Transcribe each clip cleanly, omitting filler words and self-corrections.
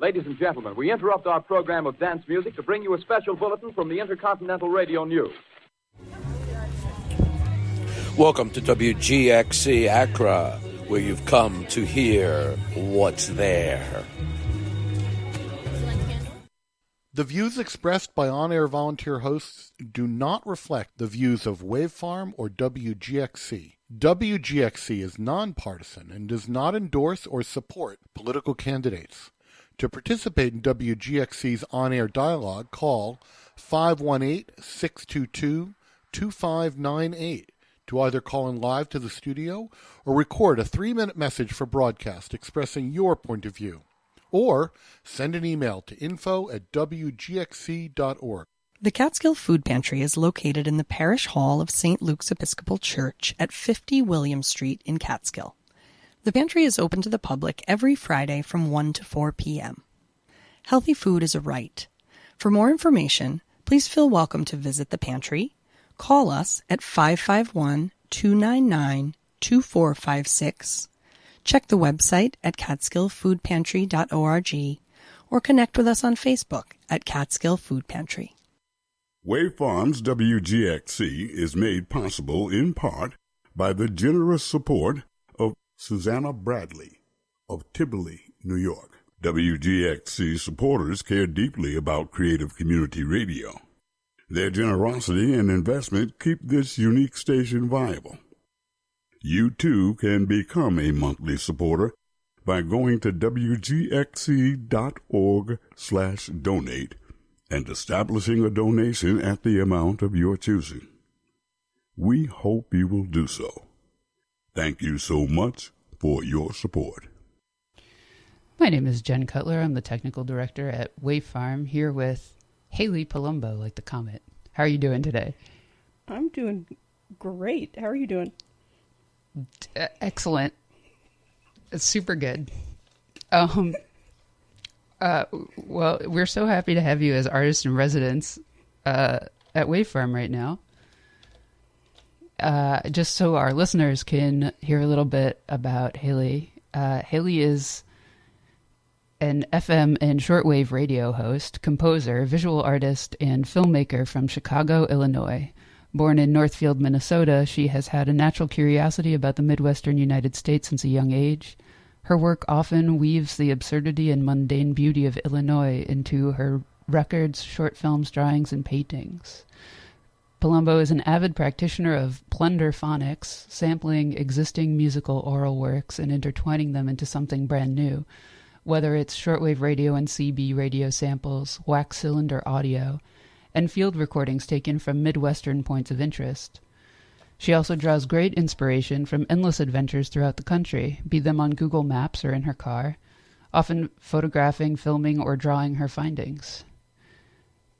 Ladies and gentlemen, we interrupt our program of dance music to bring you a special bulletin from the Intercontinental Radio News. Welcome to WGXC Accra, where you've come to hear what's there. The views expressed by on-air volunteer hosts do not reflect the views of Wavefarm or WGXC. WGXC is nonpartisan and does not endorse or support political candidates. To participate in WGXC's on-air dialogue, call 518-622-2598 to either call in live to the studio or record a 3-minute message for broadcast expressing your point of view. Or send an email to info@wgxc.org. The Catskill Food Pantry is located in the Parish Hall of St. Luke's Episcopal Church at 50 William Street in Catskill. The pantry is open to the public every Friday from 1 to 4 p.m. Healthy food is a right. For more information, please feel welcome to visit the pantry. Call us at 551-299-2456. Check the website at catskillfoodpantry.org or connect with us on Facebook at Catskill Food Pantry. Wavefarm's WGXC is made possible in part by the generous support of Susanna Bradley of Tivoli, New York. WGXC supporters care deeply about creative community radio. Their generosity and investment keep this unique station viable. You, too, can become a monthly supporter by going to wgxc.org/donate and establishing a donation at the amount of your choosing. We hope you will do so. Thank you so much for your support. My name is Jen Kutler. I'm the technical director at Wavefarm, here with Hali Palombo, like the comet. How are you doing today? I'm doing great. How are you doing? Excellent. It's super good. Well, we're so happy to have you as artist in residence at Wavefarm right now. Just so our listeners can hear a little bit about Hali. Hali is an FM and shortwave radio host, composer, visual artist, and filmmaker from Chicago, Illinois. Born in Northfield, Minnesota, she has had a natural curiosity about the Midwestern United States since a young age. Her work often weaves the absurdity and mundane beauty of Illinois into her records, short films, drawings, and paintings. Palombo is an avid practitioner of plunder phonics, sampling existing musical oral works and intertwining them into something brand new, whether it's shortwave radio and CB radio samples, wax cylinder audio, and field recordings taken from Midwestern points of interest. She also draws great inspiration from endless adventures throughout the country, be them on Google Maps or in her car, often photographing, filming, or drawing her findings.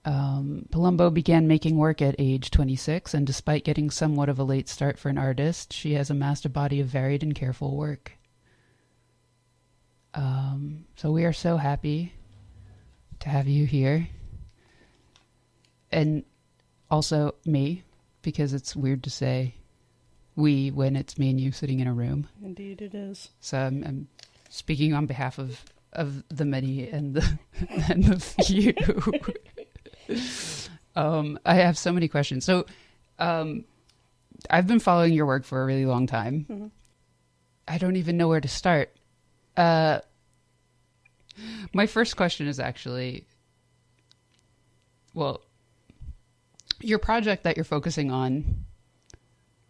Palombo began making work at age 26, and despite getting somewhat of a late start for an artist, she has amassed a body of varied and careful work. So we are so happy to have you here. And also me, because it's weird to say we when it's me and you sitting in a room. Indeed it is. So I'm speaking on behalf of the many and the and the few. I have so many questions. So I've been following your work for a really long time. Mm-hmm. I don't even know where to start. My first question is actually, well, your project that you're focusing on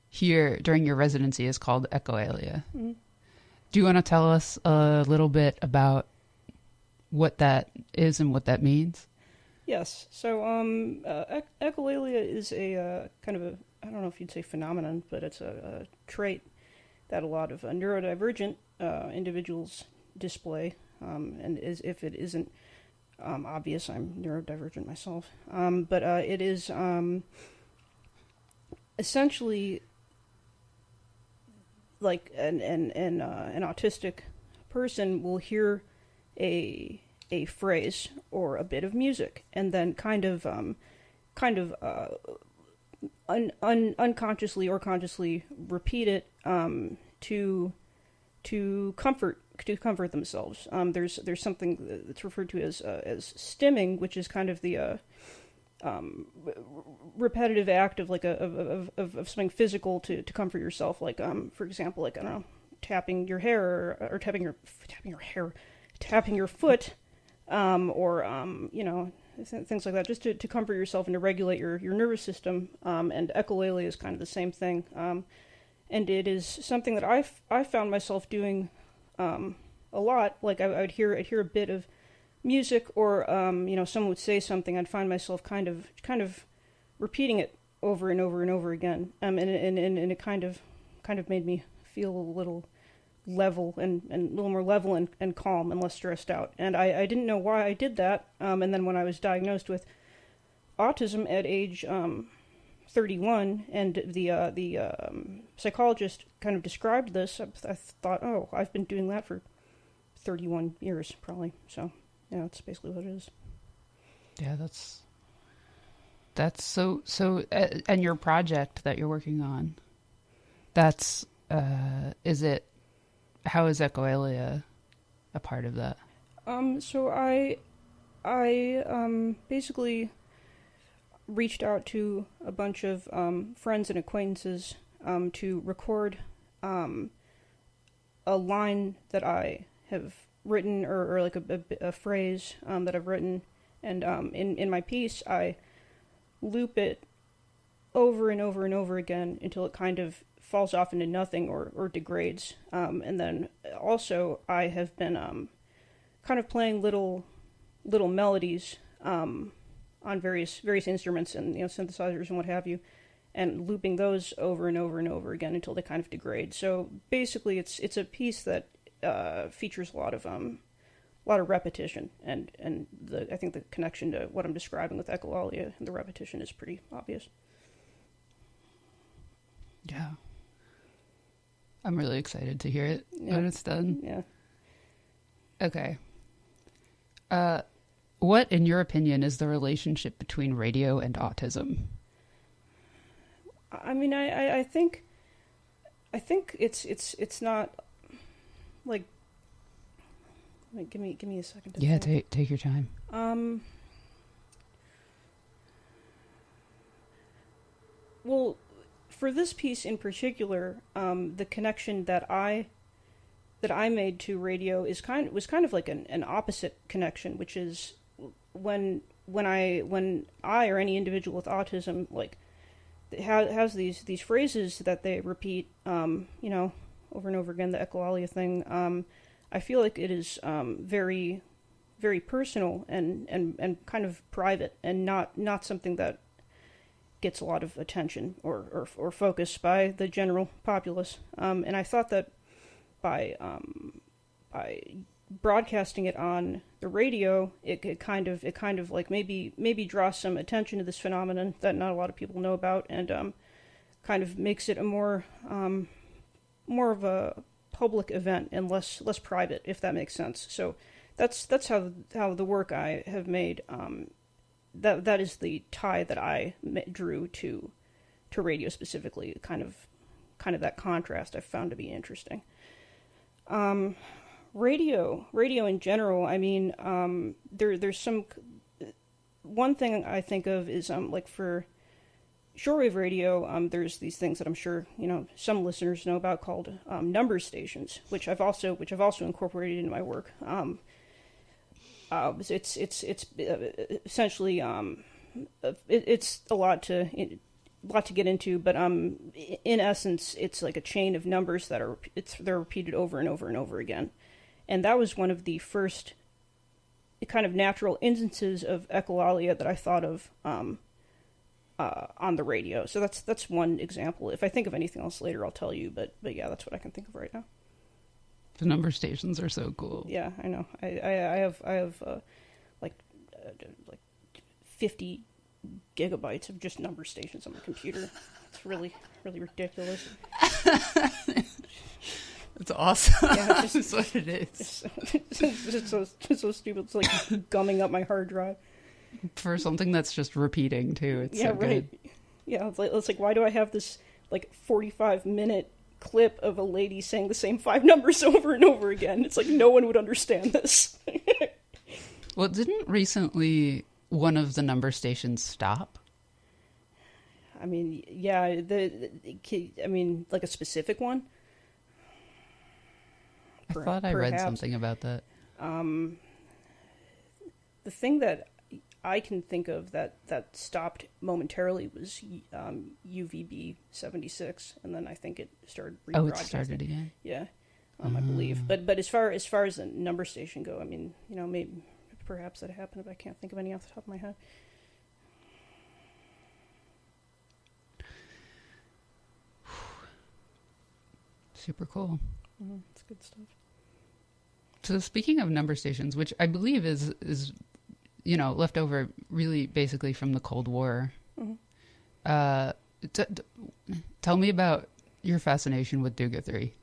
here during your residency is called Echolalia. Mm-hmm. Do you want to tell us a little bit about what that is and what that means? Yes. So echolalia is a kind of a, I don't know if you'd say phenomenon, but it's a trait that a lot of neurodivergent individuals display. And if it isn't obvious, I'm neurodivergent myself. But it is essentially like an autistic person will hear a phrase or a bit of music and then kind of unconsciously or consciously repeat it to comfort comfort themselves. There's something that's referred to as stimming, which is kind of the repetitive act of like of something physical to comfort yourself. Like for example, like I don't know, tapping your hair or tapping your foot, or you know, things like that, just to comfort yourself and to regulate your nervous system. And echolalia is kind of the same thing. And it is something that I found myself doing a lot. Like I'd hear a bit of music, or you know, someone would say something, I'd find myself kind of repeating it over and over and over again. And it kind of made me feel a little level and a little more level and calm and less stressed out. And I didn't know why I did that. And then when I was diagnosed with autism at age 31, and the psychologist kind of described this, I thought, oh, I've been doing that for 31 years, probably. So, yeah, that's basically what it is. Yeah, that's so. And your project that you're working on, that's is it? How is echolalia a part of that? So I basically reached out to a bunch of friends and acquaintances to record a line that I have written, or like a phrase that I've written, and in my piece I loop it over and over and over again until it kind of falls off into nothing or degrades. And then also I have been kind of playing little melodies on various instruments and, you know, synthesizers and what have you, and looping those over and over and over again until they kind of degrade. So basically, it's a piece that features a lot of repetition, and I think the connection to what I'm describing with echolalia and the repetition is pretty obvious. Yeah, I'm really excited to hear it when it's done. Yeah. Okay. What, in your opinion, is the relationship between radio and autism? I mean, I think it's not like. Wait, give me a second. Yeah, take your time. Well, for this piece in particular, the connection that I made to radio was kind of like an opposite connection, which is when I or any individual with autism like has these phrases that they repeat, you know, over and over again, the echolalia thing. I feel like it is very, very personal and kind of private, and not something that gets a lot of attention or focus by the general populace. And I thought that by broadcasting it on the radio, it kind of like maybe draws some attention to this phenomenon that not a lot of people know about, and kind of makes it a more of a public event and less private, if that makes sense. So that's how the work I have made, that is the tie that I drew to radio specifically, kind of that contrast I found to be interesting. Radio in general, I mean, there's some, one thing I think of is, like for shortwave radio, there's these things that I'm sure, you know, some listeners know about called, number stations, which I've also incorporated into my work. It's essentially, it's a lot to get into, but in essence, it's like a chain of numbers that they're repeated over and over and over again. And that was one of the first kind of natural instances of echolalia that I thought of on the radio. So that's one example. If I think of anything else later, I'll tell you. But yeah, that's what I can think of right now. The number stations are so cool. Yeah, I know. I have like 50 gigabytes of just number stations on my computer. It's really, really ridiculous. It's awesome. Yeah, that's what it is. It's so stupid. It's like gumming up my hard drive. For something that's just repeating too. It's yeah, so right. good. Yeah, it's like why do I have this like 45-minute clip of a lady saying the same 5 numbers over and over again. It's like no one would understand this. Well, didn't recently one of the number stations stop? I mean, yeah, I mean, like a specific one? I thought I read something about that. The thing that I can think of that stopped momentarily was UVB 76, and then I think it started rebroadcasting. Oh, it started again? Yeah, I believe. But as far as the number station go, I mean, you know, maybe perhaps that happened, but I can't think of any off the top of my head. Super cool. It's good stuff. So speaking of number stations, which I believe is you know, left over really basically from the Cold War. Tell me about your fascination with Duga 3.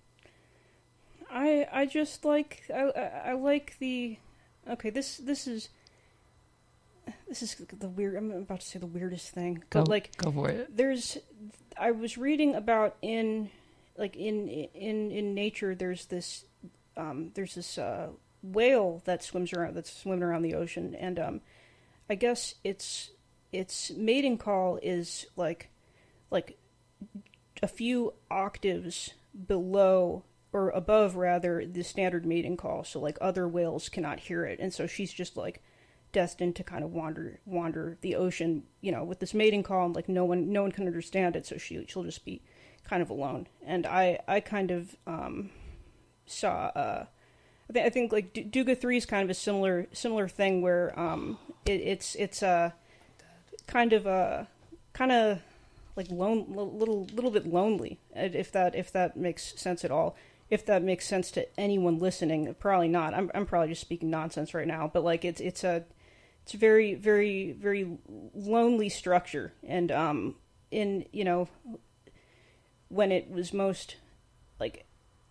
I just like I like the this is the weird. I'm about to say the weirdest thing, but go for it. I was reading about in nature. There's this whale that's swimming around the ocean, and I guess its mating call is like a few octaves below or above rather the standard mating call, so like other whales cannot hear it, and so she's just like destined to kind of wander the ocean, you know, with this mating call, and like no one can understand it, so she'll just be kind of alone. And I kind of saw I think like Duga 3 is kind of a similar thing where it's kind of like little bit lonely, if that makes sense at all. If that makes sense to anyone listening, probably not. I'm probably just speaking nonsense right now, but like it's a very, very, very lonely structure, and in, you know, when it was most like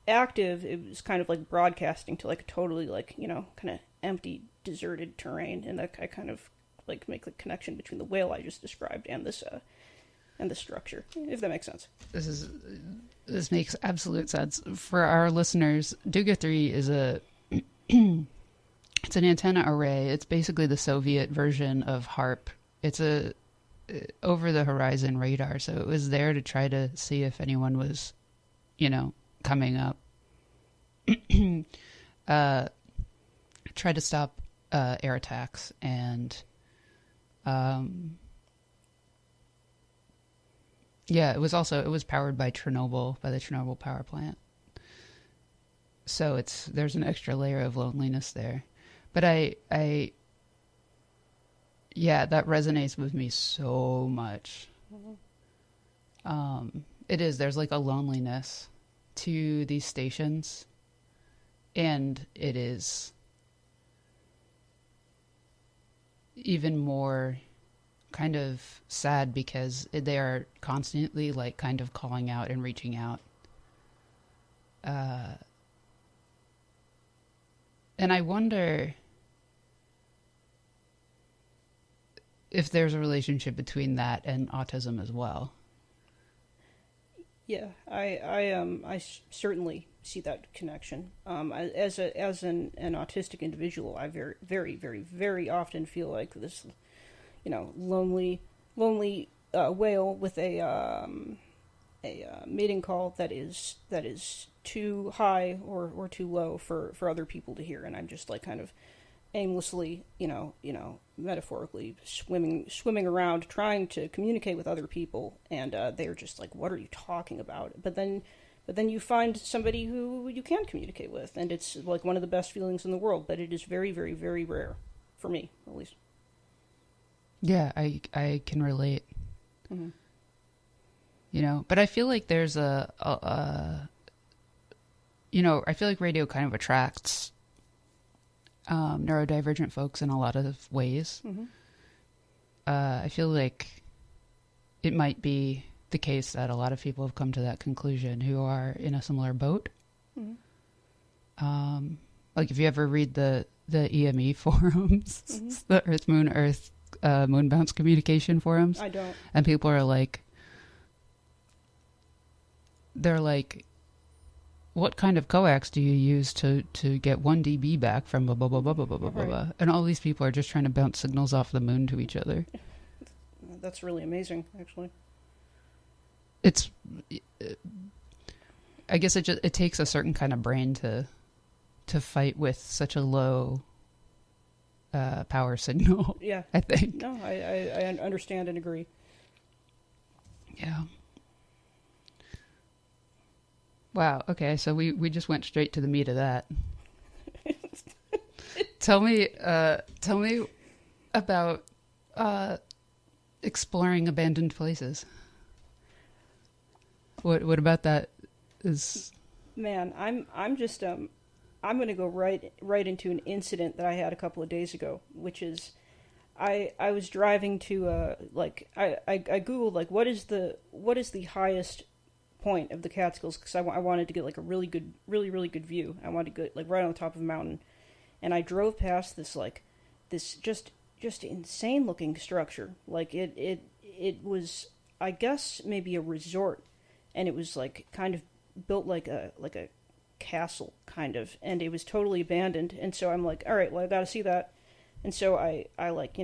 active, it was kind of like broadcasting to like a totally like, you know, kind of empty, deserted terrain, and I kind of like make the connection between the whale I just described and this and the structure, if that makes sense. This makes absolute sense. For our listeners, Duga 3 is it's an antenna array. It's basically the Soviet version of HARP. It's a over-the-horizon radar, so it was there to try to see if anyone was, you know, coming up. Try to stop air attacks, and yeah, it was powered by the Chernobyl power plant. So there's an extra layer of loneliness there. But yeah, that resonates with me so much. There's like a loneliness to these stations, and it is even more kind of sad because they are constantly like kind of calling out and reaching out. And I wonder if there's a relationship between that and autism as well. Yeah, I certainly see that connection. As an autistic individual, I very, very, very, very often feel like this, you know, lonely whale with a mating call that is too high or too low for other people to hear, and I'm just like kind of aimlessly, you know, metaphorically swimming around trying to communicate with other people, and they're just like, "What are you talking about?" But then you find somebody who you can communicate with, and it's like one of the best feelings in the world. But it is very, very, very rare, for me at least. Yeah, I can relate. Mm-hmm. You know, but I feel like there's you know, I feel like radio kind of attracts neurodivergent folks in a lot of ways. Mm-hmm. I feel like it might be the case that a lot of people have come to that conclusion who are in a similar boat. Mm-hmm. Like if you ever read the EME forums, Mm-hmm. the Earth Moon Bounce communication forums. I don't. And people are like, they're like, what kind of coax do you use to get 1 dB back from blah, blah, blah, blah, blah, blah, blah, blah, blah. And all these people are just trying to bounce signals off the moon to each other. That's really amazing, actually. It's, I guess it takes a certain kind of brain to fight with such a low power signal. Yeah. I think. No, I understand and agree. Yeah. Wow. Okay. So we just went straight to the meat of that. Tell me about exploring abandoned places. What about that is? Man, I'm just I'm going to go right into an incident that I had a couple of days ago, which is I was driving to I googled like what is the highest point of the Catskills, because I wanted to get like a really good view. I wanted to get like right on the top of a mountain, and I drove past this just insane looking structure. Like it was, I guess, maybe a resort, and it was like kind of built like a castle kind of, and it was totally abandoned. And so I'm like, all right, well, I got to see that. And so I like,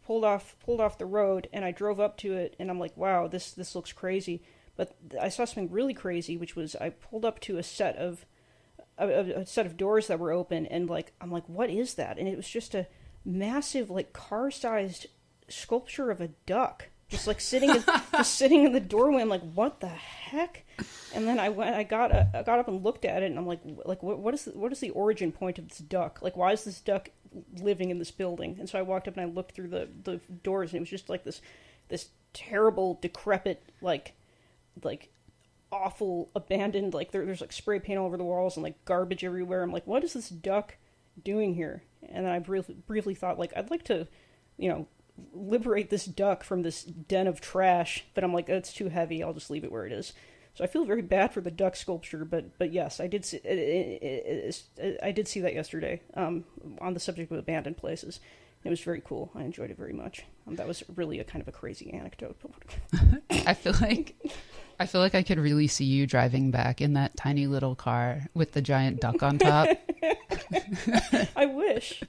pulled off the road, and I drove up to it, and I'm like, wow, this looks crazy. But I saw something really crazy, which was I pulled up to a set of doors that were open, and like I'm like, what is that? And it was just a massive, like, car-sized sculpture of a duck, just like sitting in the doorway. I'm like, what the heck? And then I got up and looked at it, and I'm like what is the origin point of this duck? Like, why is this duck living in this building? And so I walked up and I looked through the doors, and it was just like this terrible, decrepit, like awful, abandoned, like there's like spray paint all over the walls and like garbage everywhere. I'm like, what is this duck doing here? And then I briefly thought, like, I'd like to, liberate this duck from this den of trash, but I'm like, it's too heavy, I'll just leave it where it is. So I feel very bad for the duck sculpture, but yes, I did see that yesterday, on the subject of abandoned places. It was very cool. I enjoyed it very much. That was really a kind of a crazy anecdote. I feel like I could really see you driving back in that tiny little car with the giant duck on top. I wish.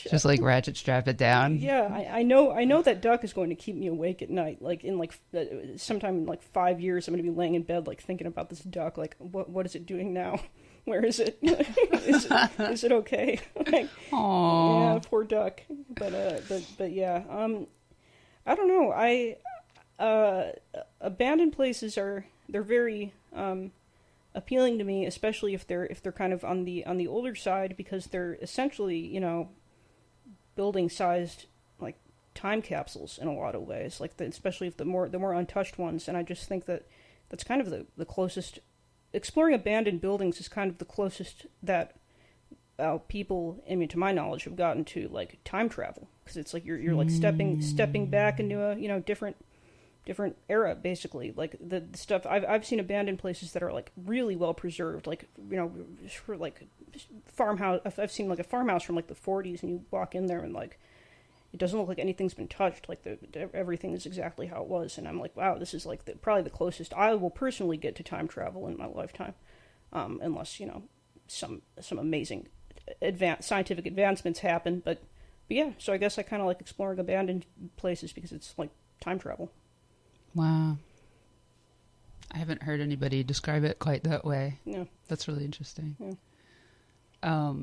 Just like ratchet strap it down. Yeah, I know that duck is going to keep me awake at night. Like in sometime in like 5 years, I'm going to be laying in bed like thinking about this duck. Like, what is it doing now? Where is it? Is it okay? Like, aww. Yeah, poor duck. But yeah. I don't know. Abandoned places they're very appealing to me, especially if they're kind of on the older side, because they're essentially, building sized like time capsules in a lot of ways. Like especially if the more untouched ones. And I just think that's kind of the closest. Exploring abandoned buildings is kind of the closest that people, I mean, to my knowledge, have gotten to like time travel, because it's like you're like stepping back into a different era, basically. Like the stuff I've seen abandoned places that are like really well preserved, like for like farmhouse. I've seen like a farmhouse from like the 40s, and you walk in there and like it doesn't look like anything's been touched. Like everything is exactly how it was, and I'm like, wow, this is like probably the closest I will personally get to time travel in my lifetime, unless some amazing scientific advancements happen. But yeah, so I guess I kind of like exploring abandoned places because it's like time travel. Wow. I haven't heard anybody describe it quite that way. Yeah. That's really interesting. Yeah.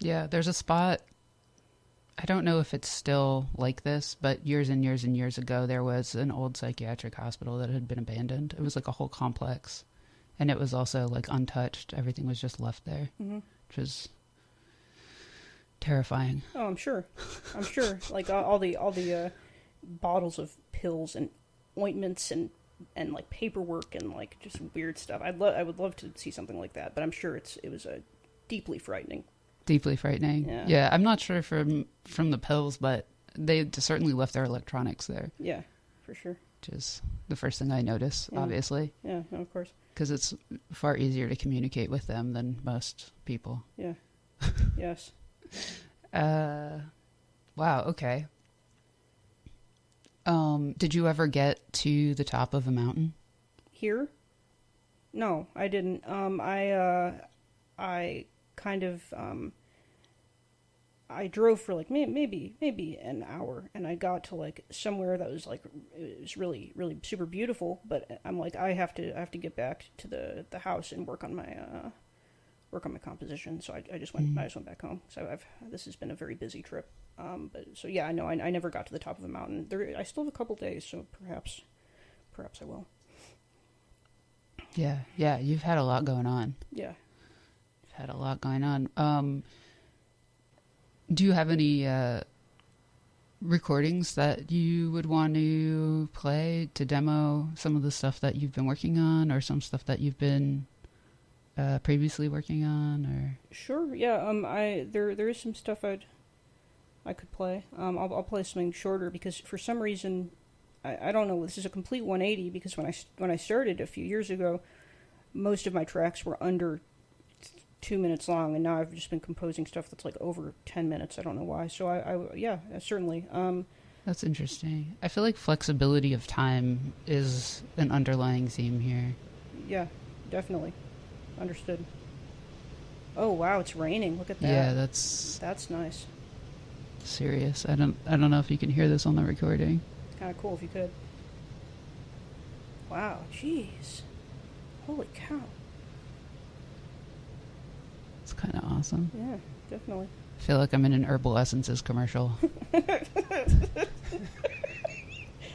Yeah, there's a spot, I don't know if it's still like this, but years and years and years ago, there was an old psychiatric hospital that had been abandoned. It was like a whole complex, and it was also like untouched. Everything was just left there, which was terrifying. Oh, I'm sure. Like all the bottles of pills and ointments and like paperwork and like just weird stuff. I would love to see something like that, but I'm sure it was deeply frightening. Deeply frightening. Yeah, I'm not sure from the pills, but they certainly left their electronics there. Yeah, for sure. Which is the first thing I notice, obviously. Yeah, no, of course. Because it's far easier to communicate with them than most people. Yeah. Yes. Wow, okay. Did you ever get to the top of a mountain? Here? No, I didn't. I kind of I drove for like maybe an hour, and I got to like somewhere that was like it was really really super beautiful. But I'm like I have to get back to the house and work on my composition. So I just went back home. So this has been a very busy trip. But so yeah, I know I never got to the top of the mountain. I still have a couple days, so perhaps I will. Yeah, you've had a lot going on. Yeah. You've had a lot going on. Do you have any recordings that you would want to play to demo some of the stuff that you've been working on, or some stuff that you've been previously working on? Or Sure, yeah. There is some stuff I could play. I'll play something shorter because for some reason I don't know. This is a complete 180 because when I started a few years ago, most of my tracks were under 2 minutes long, and now I've just been composing stuff that's like over 10 minutes. I don't know why. So I certainly. That's interesting. I feel like flexibility of time is an underlying theme here. Yeah, definitely. Understood. Oh wow, it's raining. Look at that. Yeah, that's nice. Serious. I don't know if you can hear this on the recording. Kind of cool if you could. Wow, jeez. Holy cow. It's kind of awesome. Yeah, definitely. I feel like I'm in an Herbal Essences commercial.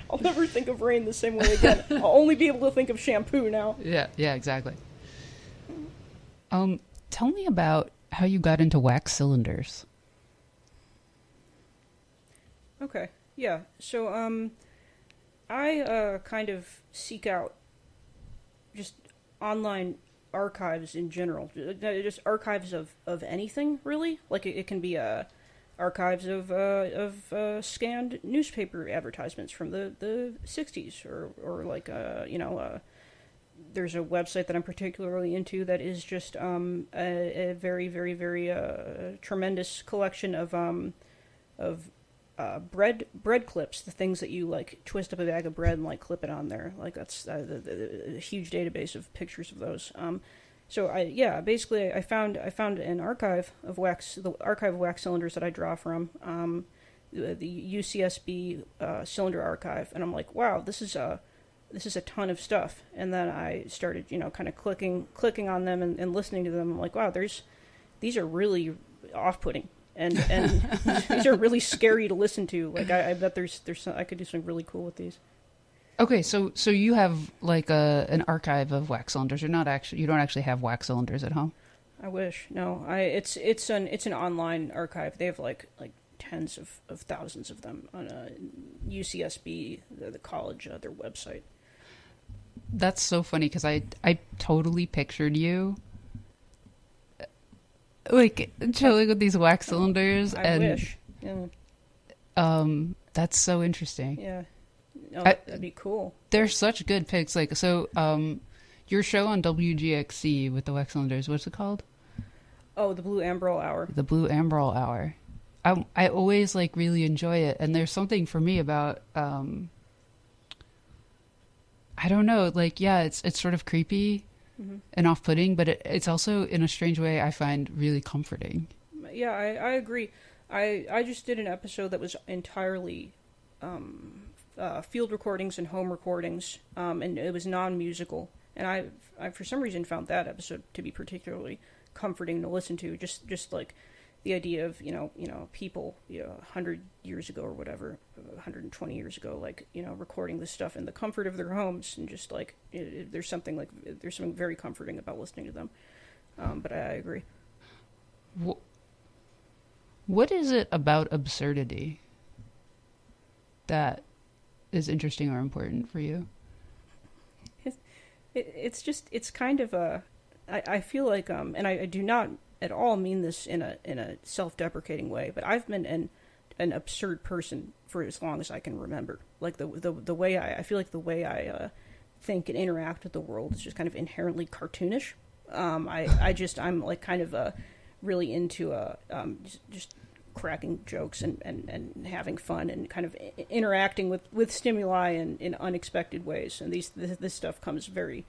I'll never think of rain the same way again. I'll only be able to think of shampoo now. Yeah, exactly. Tell me about how you got into wax cylinders. Okay. Yeah. So, I kind of seek out just online archives in general, just archives of anything really. Like it can be archives of scanned newspaper advertisements from the 60s, or like there's a website that I'm particularly into that is just a very very very tremendous collection of bread clips, the things that you like twist up a bag of bread and like clip it on there. Like that's the huge database of pictures of those. So I found an archive of the archive of wax cylinders that I draw from, the UCSB cylinder archive, and I'm like, wow, this is a ton of stuff. And then I started, kind of clicking on them and listening to them. I'm like, wow, these are really off-putting. And these are really scary to listen to. Like I bet there's I could do something really cool with these. Okay, so you have like an archive of wax cylinders. You don't actually have wax cylinders at home. I wish. No, it's an online archive. They have like tens of thousands of them on UCSB, the college, their website. That's so funny because I totally pictured you like chilling with these wax cylinders. I wish. Yeah. That's so interesting. Yeah. No, that'd be cool. They're such good picks. Like, so, your show on WGXC with the wax cylinders, what's it called? Oh, the Blue Amberol Hour. The Blue Amberol Hour. I always like really enjoy it, and there's something for me about I don't know, like, yeah, it's sort of creepy. Mm-hmm. And off-putting, but it's also, in a strange way, I find really comforting. Yeah, I agree. I just did an episode that was entirely field recordings and home recordings, and it was non-musical. And I for some reason found that episode to be particularly comforting to listen to. Just like the idea of people 100 years ago or whatever, 120 years ago, like recording this stuff in the comfort of their homes, and just like there's something very comforting about listening to them. But I agree. What is it about absurdity that is interesting or important for you? It's kind of a. I feel like and I do not at all mean this in a self-deprecating way, but I've been an absurd person for as long as I can remember. Like the way I feel like the way I think and interact with the world is just kind of inherently cartoonish. I'm like kind of really into just cracking jokes and having fun and kind of interacting with stimuli in unexpected ways. And this stuff comes very,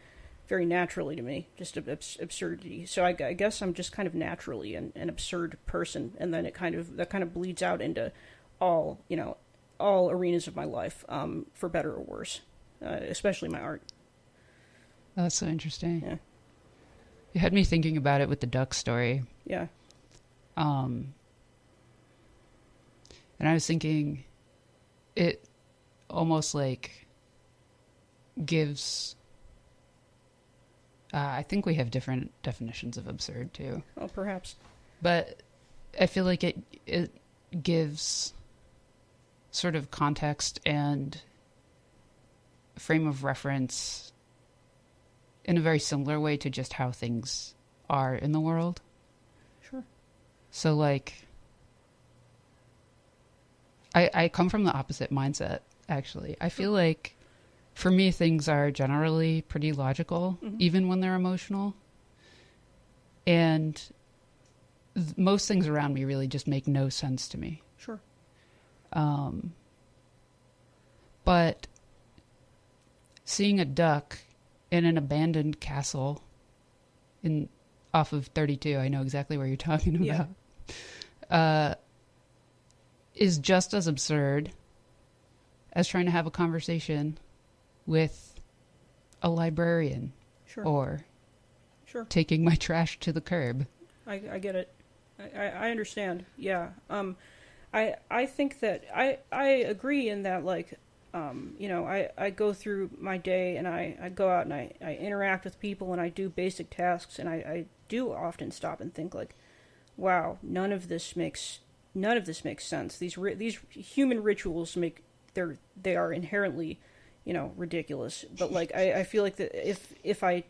very naturally to me, just absurdity. So I guess I'm just kind of naturally an absurd person, and then that kind of bleeds out into all arenas of my life, for better or worse, especially my art. Oh, that's so interesting. Yeah. You had me thinking about it with the duck story. Yeah. And I was thinking it almost like gives... I think we have different definitions of absurd, too. Oh, perhaps. But I feel like it gives sort of context and frame of reference in a very similar way to just how things are in the world. Sure. So, like, I come from the opposite mindset, actually. I feel like, for me, things are generally pretty logical, even when they're emotional. And most things around me really just make no sense to me. Sure. But seeing a duck in an abandoned castle off of 32, I know exactly where you're talking about, is just as absurd as trying to have a conversation with a librarian. Sure. Or taking my trash to the curb. I get it. I understand. Yeah. I think that I agree in that, like, I go through my day and I go out and I interact with people and I do basic tasks, and I do often stop and think, like, wow, none of this makes sense. These human rituals they are inherently, ridiculous. But, like, I feel like that if I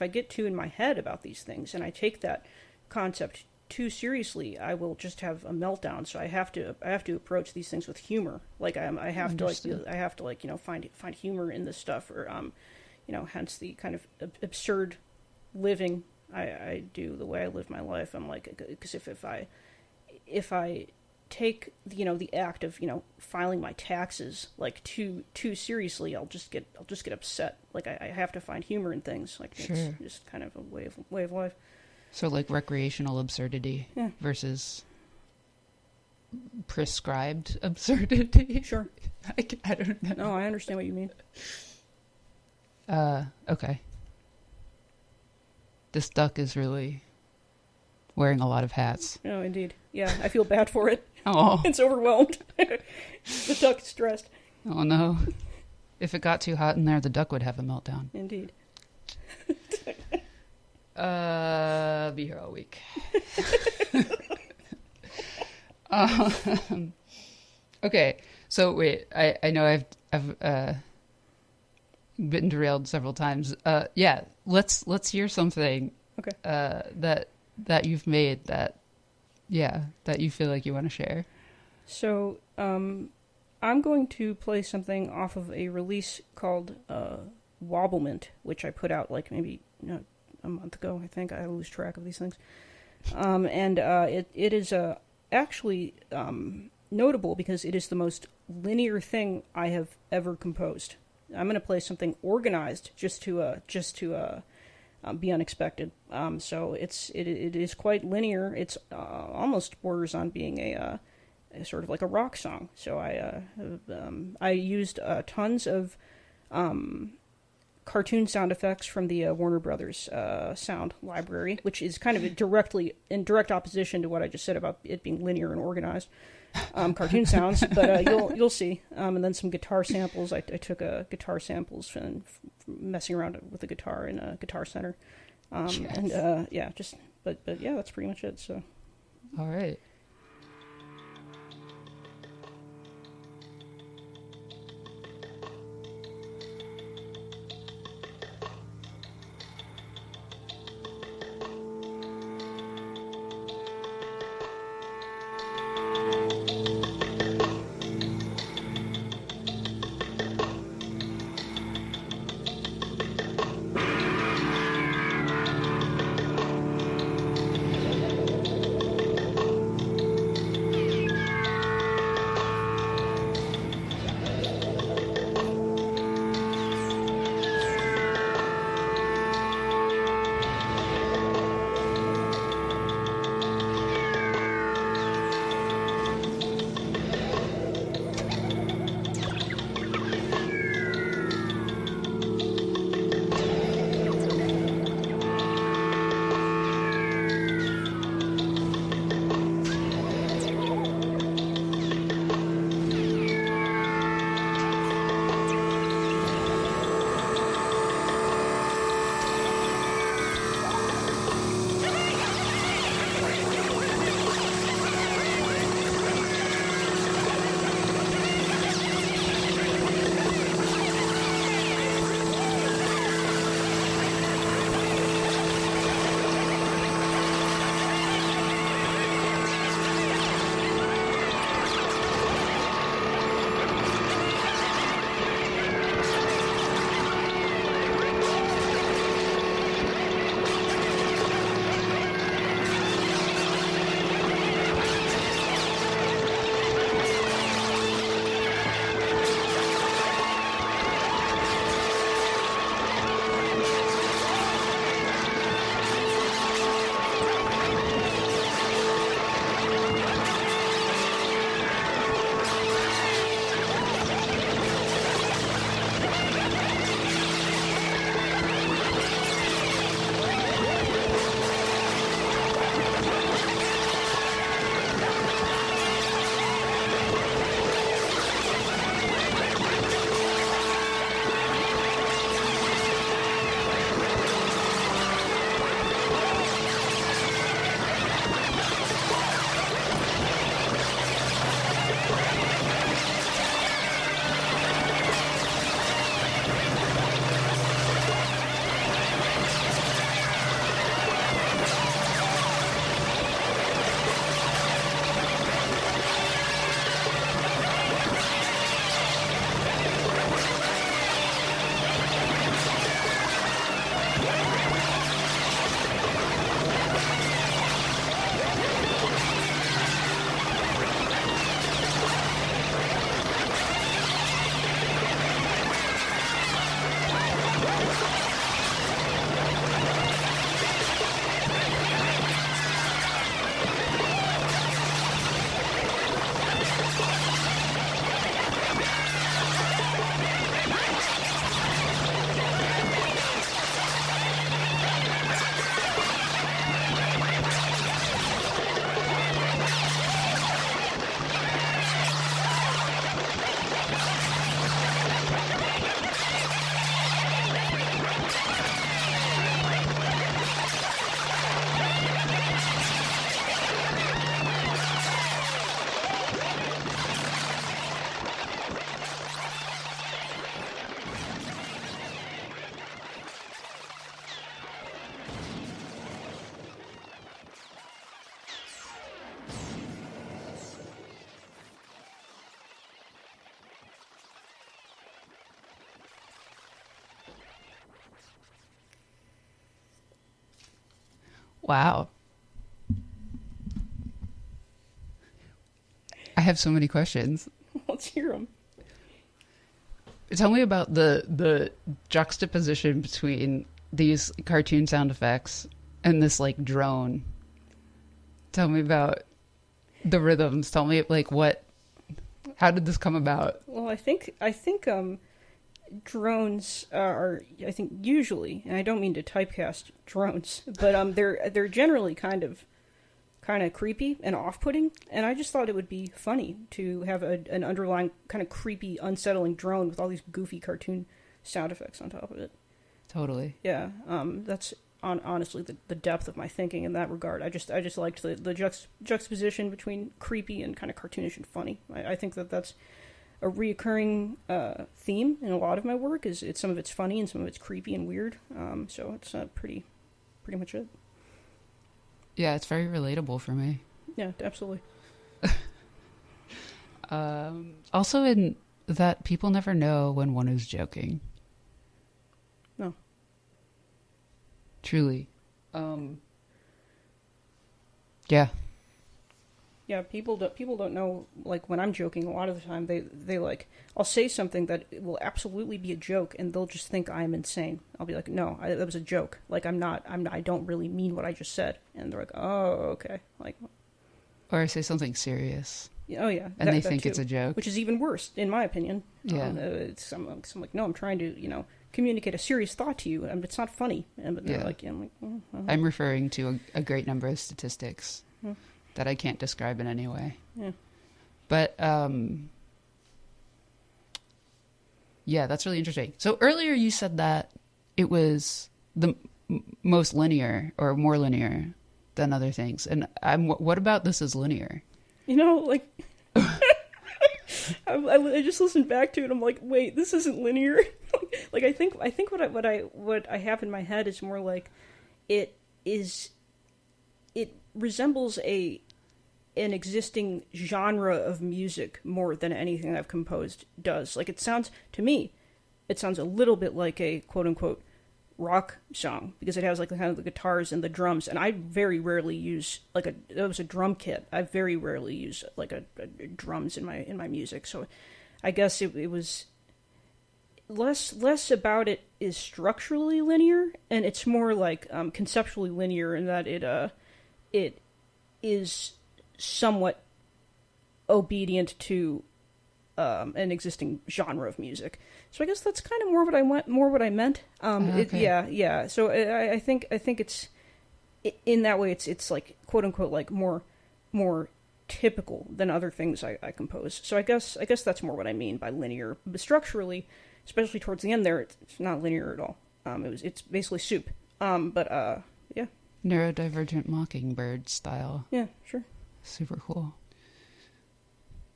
get too in my head about these things and I take that concept too seriously, I will just have a meltdown. So I have to approach these things with humor. Like, I have to find humor in this stuff, or hence the kind of absurd living I do, the way I live my life. I'm like, because if I take the act of filing my taxes like too seriously, I'll just get upset. Like, I have to find humor in things. Like, sure. It's just kind of a way of life. So, like, recreational absurdity versus prescribed absurdity. Sure. I don't know. No, I understand what you mean. Okay. This duck is really wearing a lot of hats. Oh, indeed. Yeah, I feel bad for it. Oh. It's overwhelmed. The duck is stressed. Oh, no. If it got too hot in there, the duck would have a meltdown. Indeed. Be here all week. Okay, so wait, I know I've been derailed several times. Yeah, let's hear something. Okay. That you've made that you feel like you want to share. So, I'm going to play something off of a release called Wobblement, which I put out like maybe a month ago, I think. I lose track of these things. It is actually notable because it is the most linear thing I have ever composed. I'm going to play something organized just to be unexpected. So it is quite linear. It's almost borders on being a sort of like a rock song. So I used tons of cartoon sound effects from the Warner Brothers sound library, which is kind of in direct opposition to what I just said about it being linear and organized. Cartoon sounds, but you'll see. And then some guitar samples. I took guitar samples from messing around with the guitar in a Guitar Center. Yes. And but yeah, that's pretty much it. So, all right. Wow. I have so many questions. Let's hear them. Tell me about the juxtaposition between these cartoon sound effects and this like drone. Tell me about the rhythms. Tell me like how did this come about? Well, I think drones are, I think, usually, and I don't mean to typecast drones, but they're generally kind of creepy and off-putting, and I just thought it would be funny to have an underlying kind of creepy, unsettling drone with all these goofy cartoon sound effects on top of it. Totally. Yeah, that's honestly the depth of my thinking in that regard. I just liked the juxtaposition between creepy and kind of cartoonish and funny. I think that's a reoccurring theme in a lot of my work. Is some of it's funny and some of it's creepy and weird. So it's pretty much it. Yeah, it's very relatable for me. Yeah, absolutely. Also, in that people never know when one is joking. No. Truly. Yeah. Yeah, people don't know, like, when I'm joking, a lot of the time they like, I'll say something that will absolutely be a joke, and they'll just think I'm insane. I'll be like, no, that was a joke. Like, I don't really mean what I just said. And they're like, oh, okay. Like, or I say something serious. Oh, yeah. And they think it's a joke. Which is even worse, in my opinion. Yeah. I'm like, no, I'm trying to, communicate a serious thought to you, and it's not funny. But they're like, yeah, I'm like, oh. I'm referring to a great number of statistics. That I can't describe in any way. Yeah. But, yeah, that's really interesting. So earlier you said that it was the most linear or more linear than other things. And what about this is linear? Like, I just listened back to it. I'm like, wait, this isn't linear. Like, I think what I have in my head is more like it resembles an existing genre of music more than anything I've composed does. Like, it sounds a little bit like a quote-unquote rock song, because it has like kind of the guitars and the drums, and I very rarely use it was a drum kit. I very rarely use like a drums in my music. So I guess it was less about it is structurally linear, and it's more like conceptually linear in that it is somewhat obedient to an existing genre of music. So I guess that's kind of more what I meant. Okay. Yeah. So I think it's in that way it's like quote unquote like more typical than other things I compose. So I guess that's more what I mean by linear. But structurally, especially towards the end there, it's not linear at all. It's basically soup. Yeah. Neurodivergent Mockingbird style. Yeah, sure. Super cool.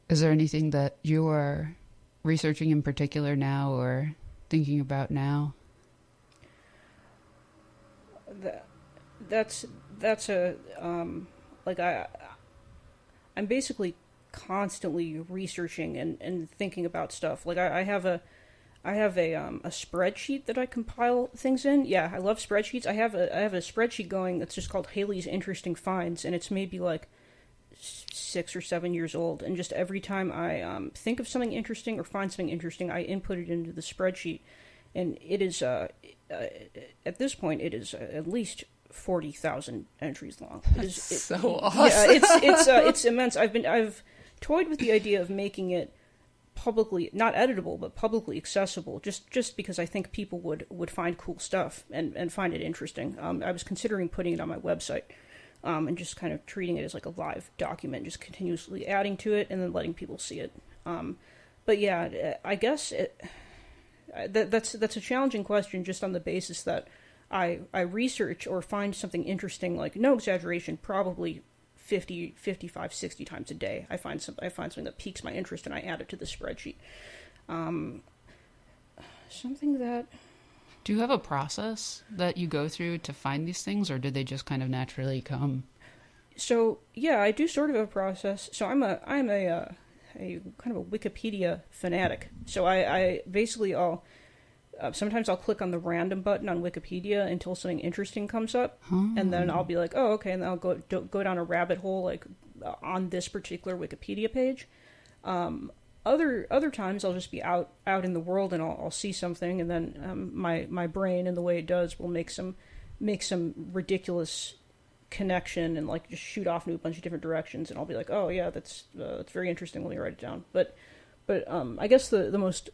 Is there anything that you are researching in particular now or thinking about now? That's a like I'm basically constantly researching and thinking about stuff. Like I have a spreadsheet that I compile things in. Yeah, I love spreadsheets. I have a spreadsheet going that's just called Hali's Interesting Finds, and it's maybe like 6 or 7 years old. And just every time I think of something interesting or find something interesting, I input it into the spreadsheet. And it is at this point it is at least 40,000 entries long. So awesome. Yeah, it's immense. I've toyed with the idea of making it publicly, not editable, but publicly accessible, just because I think people would find cool stuff and find it interesting. I was considering putting it on my website, and just kind of treating it as like a live document, just continuously adding to it and then letting people see it. But yeah, I guess that's a challenging question, just on the basis that I research or find something interesting, like, no exaggeration, probably 50, 55, 60 times a day. I find something that piques my interest and I add it to the spreadsheet. Something that... Do you have a process that you go through to find these things, or did they just kind of naturally come? So yeah, I do sort of have a process. So I'm a kind of a Wikipedia fanatic. So I basically sometimes I'll click on the random button on Wikipedia until something interesting comes up, and then I'll be like, oh, okay, and then I'll go down a rabbit hole like on this particular Wikipedia page. Other times I'll just be out in the world and I'll see something, and then my brain, and the way it does, will make some ridiculous connection and like just shoot off into a bunch of different directions, and I'll be like, oh yeah, that's very interesting. Let me write it down. But I guess the most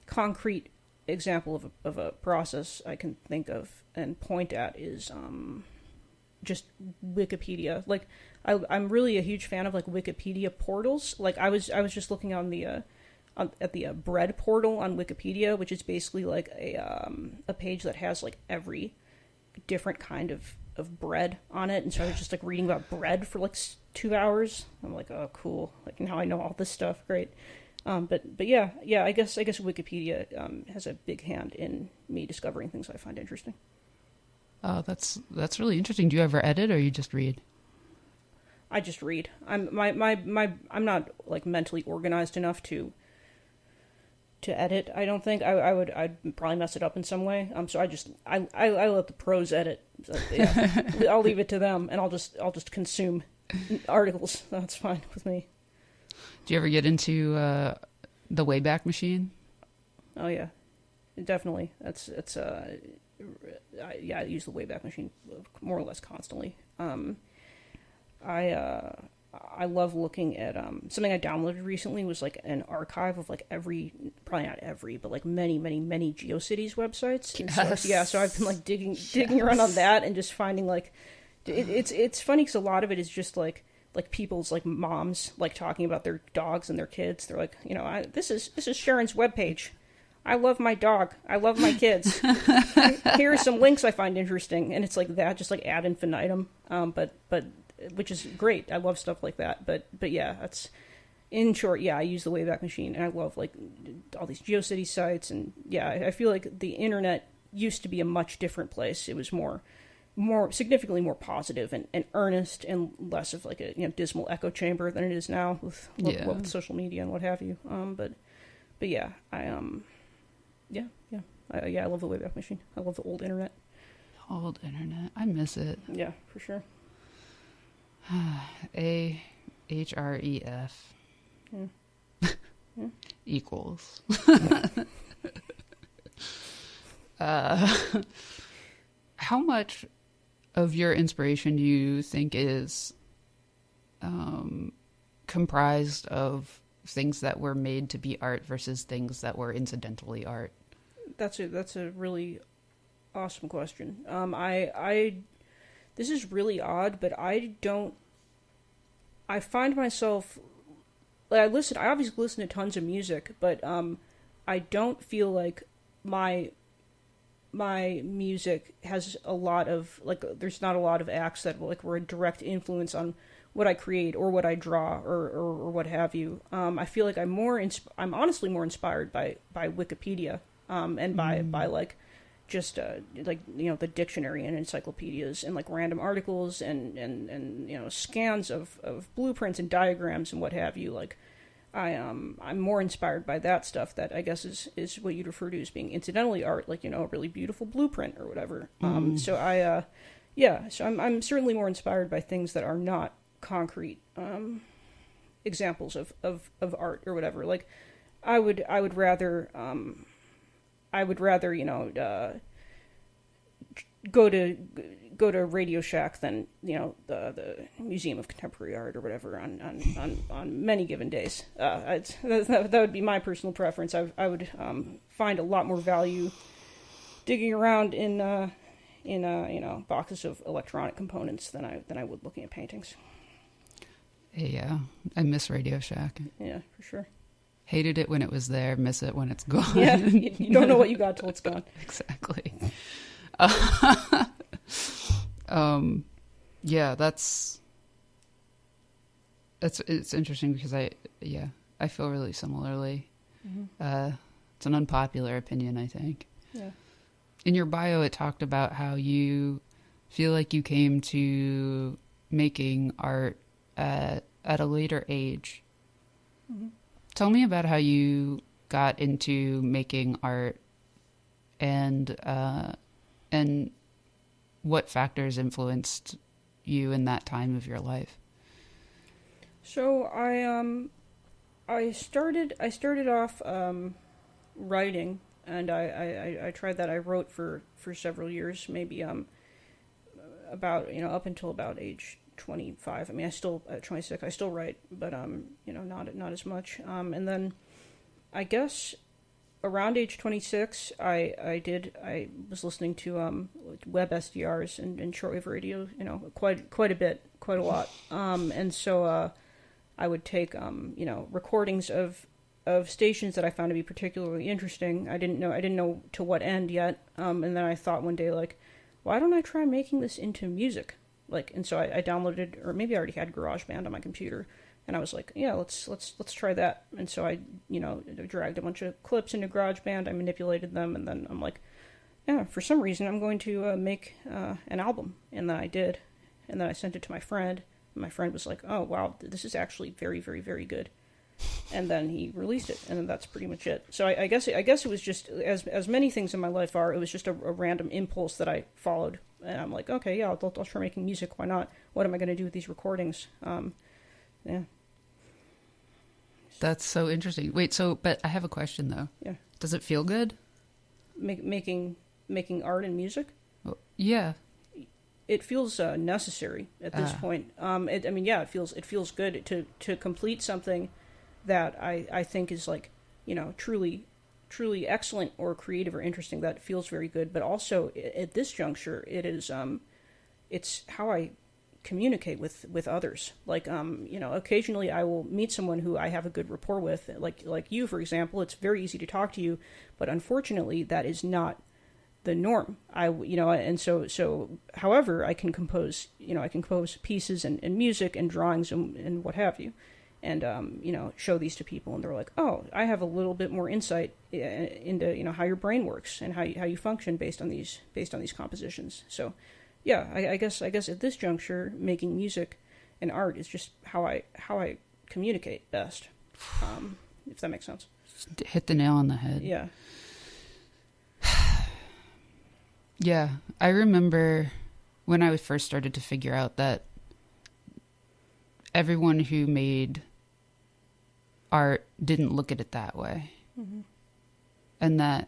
concrete example of a process I can think of and point at is just Wikipedia. Like I'm really a huge fan of like Wikipedia portals. Like I was just looking on the at the bread portal on Wikipedia, which is basically like a page that has like every different kind of bread on it, and so I was just like reading about bread for like 2 hours. I'm like, oh cool, like now I know all this stuff. Great. But yeah, I guess Wikipedia has a big hand in me discovering things I find interesting. Oh, that's really interesting. Do you ever edit, or you just read? I just read. I'm I'm not like mentally organized enough to edit. I don't think I'd probably mess it up in some way. So I let the pros edit. So, yeah. I'll leave it to them, and I'll just consume articles. That's fine with me. Do you ever get into the Wayback Machine? Oh yeah, definitely. I use the Wayback Machine more or less constantly. I love looking at something I downloaded recently was like an archive of like probably not every, but like many GeoCities websites. Yes. So I've been like digging around on that and just finding like it's funny because a lot of it is just like people's like moms like talking about their dogs and their kids. They're like, this is Sharon's webpage. I love my dog. I love my kids. Here are some links I find interesting, and it's like that, just like ad infinitum. But which is great. I love stuff like that. But yeah, that's in short. Yeah, I use the Wayback Machine, and I love like all these GeoCities sites, and yeah, I feel like the internet used to be a much different place. It was more significantly more positive and earnest, and less of like a dismal echo chamber than it is now with social media and what have you. But yeah, I love the Wayback Machine. I love the old internet. Old internet, I miss it. Yeah, for sure. AHREF Yeah. equals. How much of your inspiration do you think is comprised of things that were made to be art versus things that were incidentally art? That's a really awesome question. This is really odd, but I find myself like I obviously listen to tons of music, but I don't feel like my music has a lot of like there's not a lot of acts that like were a direct influence on what I create or what I draw or what have you. I feel like I'm honestly more inspired by Wikipedia and by like just like the dictionary and encyclopedias and like random articles and scans of blueprints and diagrams and what have you. Like I'm more inspired by that stuff that I guess is what you'd refer to as being incidentally art, like a really beautiful blueprint or whatever. So I'm certainly more inspired by things that are not concrete examples of art or whatever. Like I would rather go to Radio Shack than the Museum of Contemporary Art or whatever on many given days. That would be my personal preference. I would find a lot more value digging around in boxes of electronic components than I would looking at paintings. Yeah, I miss Radio Shack. Yeah, for sure. Hated it when it was there, miss it when it's gone. Yeah, you don't know what you got till it's gone. Exactly. Yeah, it's interesting because I feel really similarly. Mm-hmm. It's an unpopular opinion, I think. Yeah. In your bio, it talked about how you feel like you came to making art at a later age. Mm-hmm. Tell me about how you got into making art, and what factors influenced you in that time of your life? So I started off writing, and I tried that. I wrote for several years, maybe about up until about age 25. I mean, I still at 26 I still write, but not as much. And then I guess around age 26 I was listening to web SDRs and shortwave radio, quite a bit, quite a lot. And so I would take recordings of stations that I found to be particularly interesting. I didn't know to what end yet. And then I thought one day, like, why don't I try making this into music? And so I downloaded, or maybe I already had GarageBand on my computer, and I was like, yeah, let's try that. And so I dragged a bunch of clips into GarageBand, I manipulated them, and then I'm like, yeah, for some reason I'm going to make an album. And then I did, and then I sent it to my friend, and my friend was like, oh wow, this is actually very, very, very good. And then he released it, and then that's pretty much it. So I guess it was just, as many things in my life are, it was just a random impulse that I followed. And I'm like, okay, yeah, I'll try making music. Why not? What am I going to do with these recordings? Yeah. That's so interesting. Wait, but I have a question though. Yeah. Does it feel good? Making art and music? Oh, yeah. It feels necessary at this point. It feels good to complete something that I think is truly excellent or creative or interesting. That feels very good. But also at this juncture, it is it's how I communicate with others. Occasionally I will meet someone who I have a good rapport with, like you, for example. It's very easy to talk to you, but unfortunately that is not the norm. However, I can compose pieces and music and drawings and what have you, and show these to people, and they're like, oh, I have a little bit more insight into how your brain works and how you function based on these compositions. So yeah, I guess at this juncture, making music and art is just how I communicate best, if that makes sense. Hit the nail on the head. Yeah. Yeah, I remember when I first started to figure out that everyone who made art didn't look at it that way. Mm-hmm. And that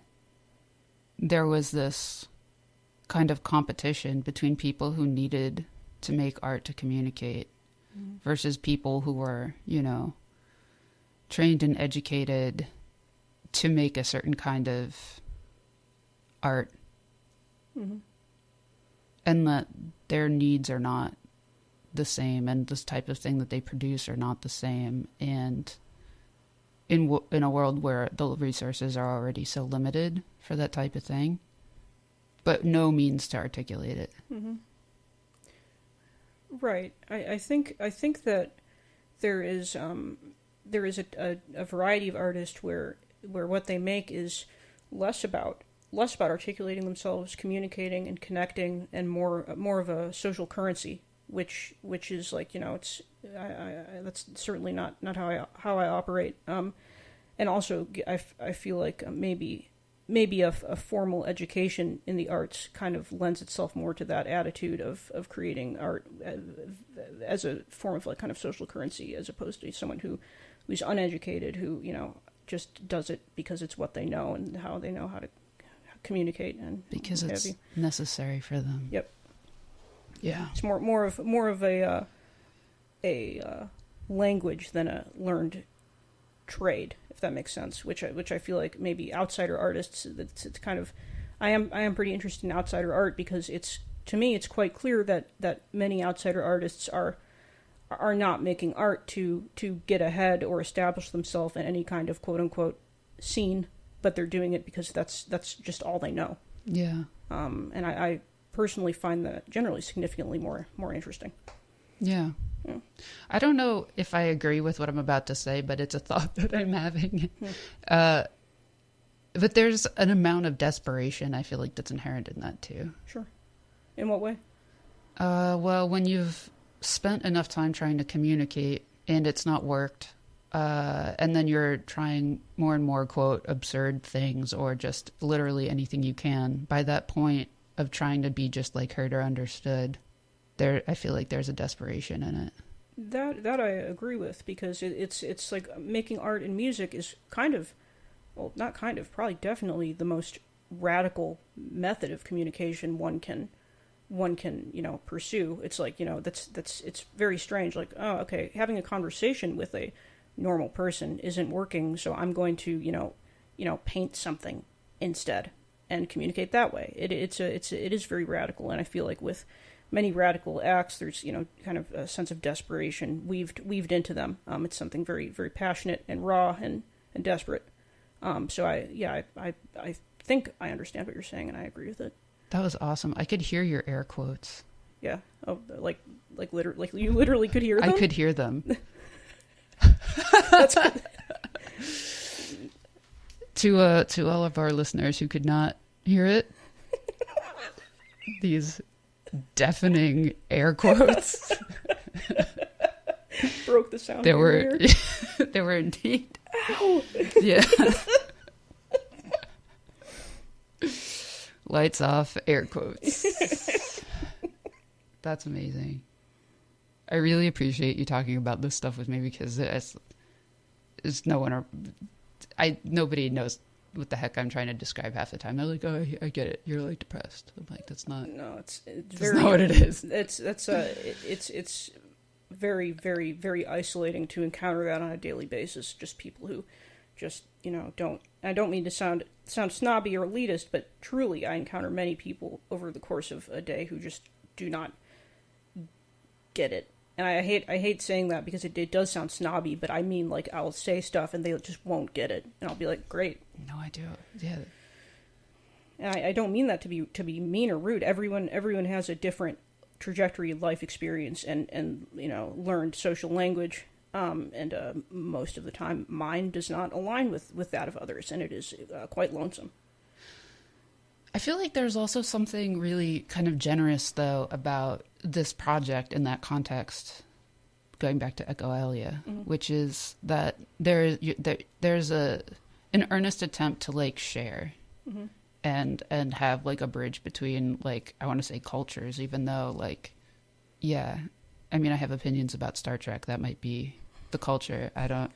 there was this kind of competition between people who needed to make art to communicate, mm-hmm. versus people who were, trained and educated to make a certain kind of art. Mm-hmm. And that their needs are not the same, and this type of thing that they produce are not the same. And in a world where the resources are already so limited for that type of thing, but no means to articulate it. Mm-hmm. Right. I think that there is a variety of artists where what they make is less about articulating themselves, communicating and connecting, and more of a social currency, which is it's that's certainly not how I operate. And also I feel like maybe a formal education in the arts kind of lends itself more to that attitude of creating art as a form of kind of social currency, as opposed to someone who's uneducated, who just does it because it's what they know and how they know how to communicate, and because it's necessary for them. Yep. Yeah. It's more of a language than a learned trade, if that makes sense. Which I feel like maybe outsider artists. It's kind of. I am pretty interested in outsider art because to me it's quite clear that many outsider artists are not making art to get ahead or establish themselves in any kind of quote unquote scene, but they're doing it because that's just all they know. Yeah. And I personally find that generally significantly more interesting. Yeah. Yeah. I don't know if I agree with what I'm about to say, but it's a thought that I'm having. But there's an amount of desperation, I feel like, that's inherent in that too. Sure. In what way? Well, when you've spent enough time trying to communicate and it's not worked, and then you're trying more and more, quote, absurd things or just literally anything you can. By that point of trying to be just like heard or understood, I feel like there's a desperation in it. That I agree with, because it's like making art and music is probably definitely the most radical method of communication one can pursue. It's like, it's very strange. Like, oh, okay, having a conversation with a normal person isn't working, so I'm going to paint something instead and communicate that way. It is very radical, and I feel like with many radical acts, there's kind of a sense of desperation weaved into them. It's something very, very passionate and raw and desperate. So I think I understand what you're saying, and I agree with it. That was awesome. I could hear your air quotes. Yeah. Oh, like you literally could hear them? I could hear them. That's good. To all of our listeners who could not hear it, these deafening air quotes broke the sound. There were indeed. Ow. Yeah. Lights off, air quotes. That's amazing. I really appreciate you talking about this stuff with me, because it's nobody knows what the heck I'm trying to describe half the time. They're like, "Oh, I get it. You're like depressed." I'm like, "That's not." No, it's very, not what it is. It's very, very, very isolating to encounter that on a daily basis. Just people who just don't. I don't mean to sound snobby or elitist, but truly, I encounter many people over the course of a day who just do not get it. And I hate saying that, because it does sound snobby, but I mean, like, I'll say stuff and they just won't get it, and I'll be like, great. No, I do. Yeah. And I don't mean that to be mean or rude. Everyone has a different trajectory of life experience and learned social language. And most of the time, mine does not align with that of others, and it is quite lonesome. I feel like there's also something really kind of generous, though, about this project in that context, going back to Echolalia, mm-hmm. which is that there's an earnest attempt to, like, share mm-hmm. and have, like, a bridge between, like, I want to say cultures, even though, like, yeah, I mean, I have opinions about Star Trek. That might be the culture. I don't...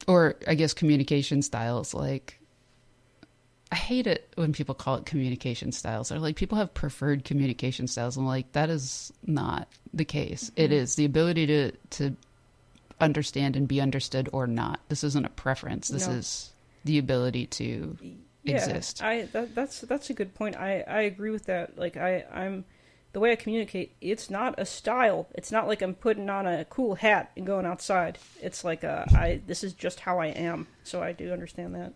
or I guess communication styles. Like, I hate it when people call it communication styles. They're like, people have preferred communication styles. I'm like, that is not the case. Mm-hmm. It is the ability to understand and be understood or not. This isn't a preference. This is the ability to exist. That's a good point. I agree with that. Like, I'm the way I communicate, it's not a style. It's not like I'm putting on a cool hat and going outside. It's like this is just how I am. So I do understand that.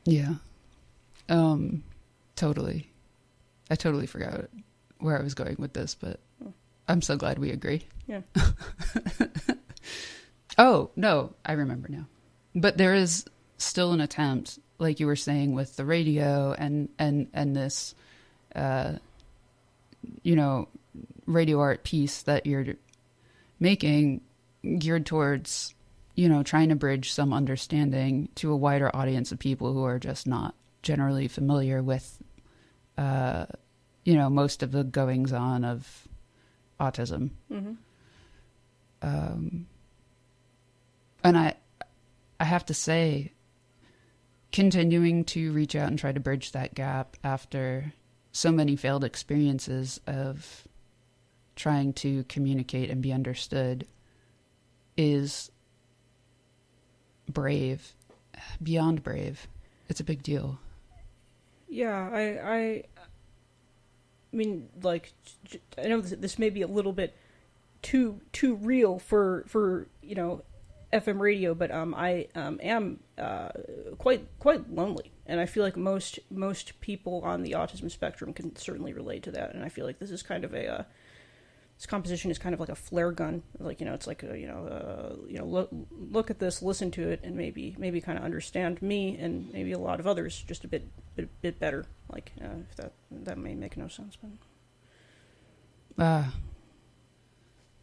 Yeah. Totally. I totally forgot where I was going with this, but I'm so glad we agree. Yeah. Oh, no, I remember now. But there is still an attempt, like you were saying, with the radio and this, radio art piece that you're making, geared towards, trying to bridge some understanding to a wider audience of people who are just not generally familiar with, most of the goings on of autism. Mm-hmm. And I have to say, continuing to reach out and try to bridge that gap after so many failed experiences of trying to communicate and be understood is brave, beyond brave. It's a big deal. Yeah, I mean, like, I know this may be a little bit too real for FM radio, but I am quite lonely, and I feel like most people on the autism spectrum can certainly relate to that. And I feel like this is kind of this composition is kind of like a flare gun. Like, it's like look at this, listen to it, and maybe kind of understand me and maybe a lot of others just a bit better. Like, if that may make no sense, but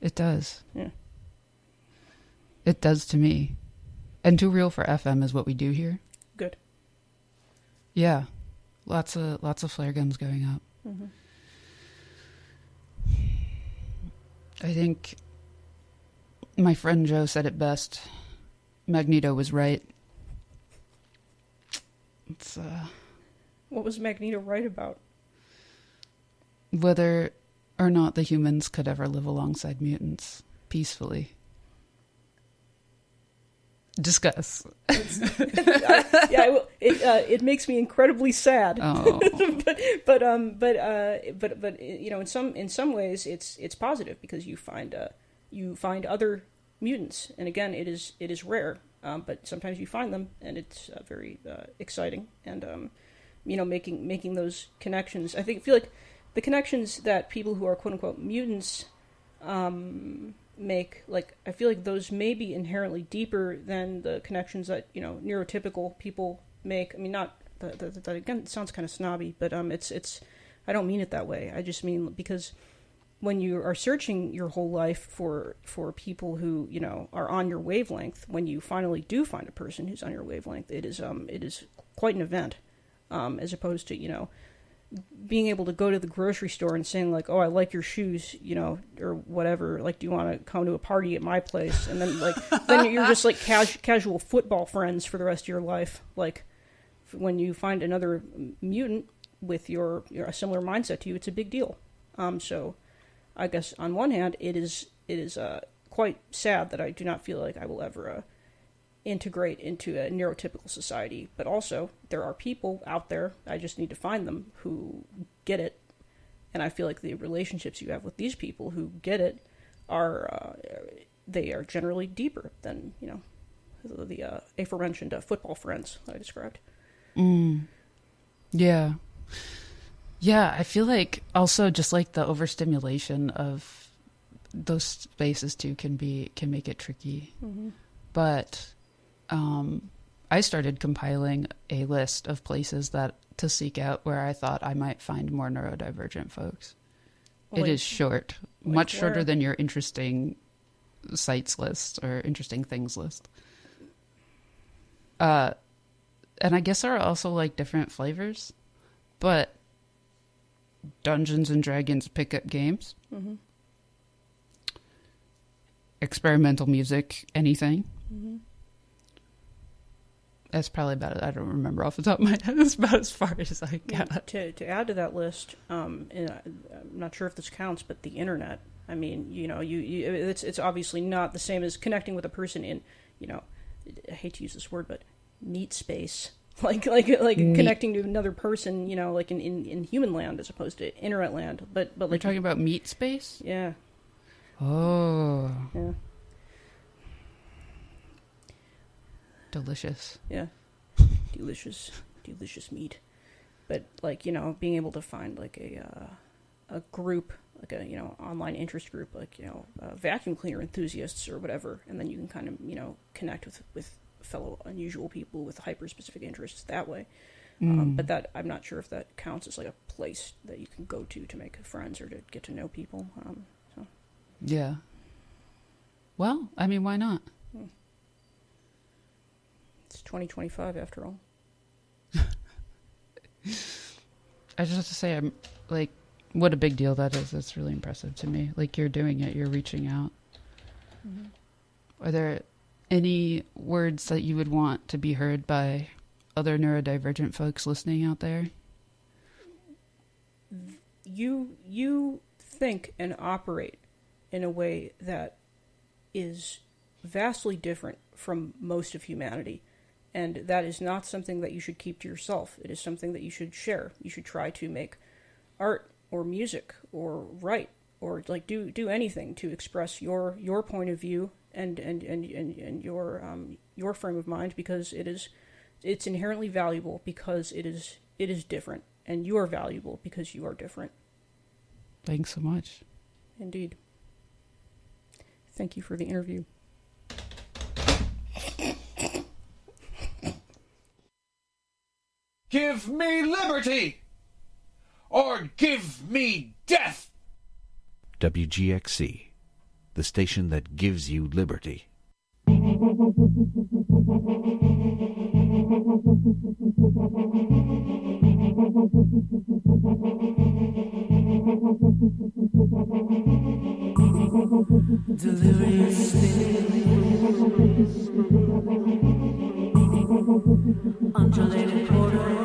It does. Yeah. It does to me. And Too Real for FM is what we do here. Good. Yeah. Lots of flare guns going up. Mm-hmm. I think my friend Joe said it best. Magneto was right. It's What was Magneto right about? whether or not the humans could ever live alongside mutants peacefully. Discuss. It makes me incredibly sad. Oh. but you know, in some ways it's positive because you find other mutants, and again, it is rare, but sometimes you find them, and it's very exciting, and you know, making those connections. I feel like the connections that people who are quote unquote mutants make, like, I feel like those may be inherently deeper than the connections that, you know, neurotypical people make. I mean, not that again, it sounds kind of snobby, but it's I don't mean it that way. I just mean because when you are searching your whole life for people who, you know, are on your wavelength, when you finally do find a person who's on your wavelength, it is quite an event, as opposed to, you know, being able to go to the grocery store and saying, like, oh, I like your shoes, you know, or whatever, like, do you want to come to a party at my place? And then, like, then you're just, like, casual football friends for the rest of your life. Like, when you find another mutant with your a similar mindset to you, it's a big deal. So I guess on one hand, it is quite sad that I do not feel like I will ever integrate into a neurotypical society, but also there are people out there, I just need to find them, who get it, and I feel like the relationships you have with these people who get it are they are generally deeper than, you know, the aforementioned football friends that I described. Yeah, I feel like also just like the overstimulation of those spaces too can make it tricky. Mm-hmm. But I started compiling a list of places to seek out where I thought I might find more neurodivergent folks. It is short, much shorter than your interesting sites list or interesting things list. And I guess there are also like different flavors, but Dungeons and Dragons pickup games, mm-hmm. experimental music, anything. Mm-hmm. That's probably about it. I don't remember off the top of my head. That's about as far as I got. To add to that list, and I'm not sure if this counts, but the internet. I mean, you know, it's obviously not the same as connecting with a person in, you know, I hate to use this word, but meat space. Like connecting to another person, you know, like in human land as opposed to internet land. But like, we're talking about meat space? Yeah. Oh. Yeah. Delicious. Yeah. Delicious meat. But, like, you know, being able to find like a group, like a, you know, online interest group, like, you know, vacuum cleaner enthusiasts or whatever, and then you can kind of, you know, connect with fellow unusual people with hyper-specific interests that way. But that, I'm not sure if that counts as like a place that you can go to make friends or to get to know people. So. Yeah. Well, I mean, why not? It's 2025 after all. I just have to say, I'm like, what a big deal that is. That's really impressive to me. Like, you're doing it, you're reaching out. Mm-hmm. Are there any words that you would want to be heard by other neurodivergent folks listening out there? You think and operate in a way that is vastly different from most of humanity. And that is not something that you should keep to yourself. It is something that you should share. You should try to make art or music or write or like do anything to express your point of view and your frame of mind, because it's inherently valuable because it is different, and you are valuable because you are different. Thanks so much. Indeed. Thank you for the interview. Give me liberty, or give me death. WGXC, the station that gives you liberty. Delirious undulating quarter.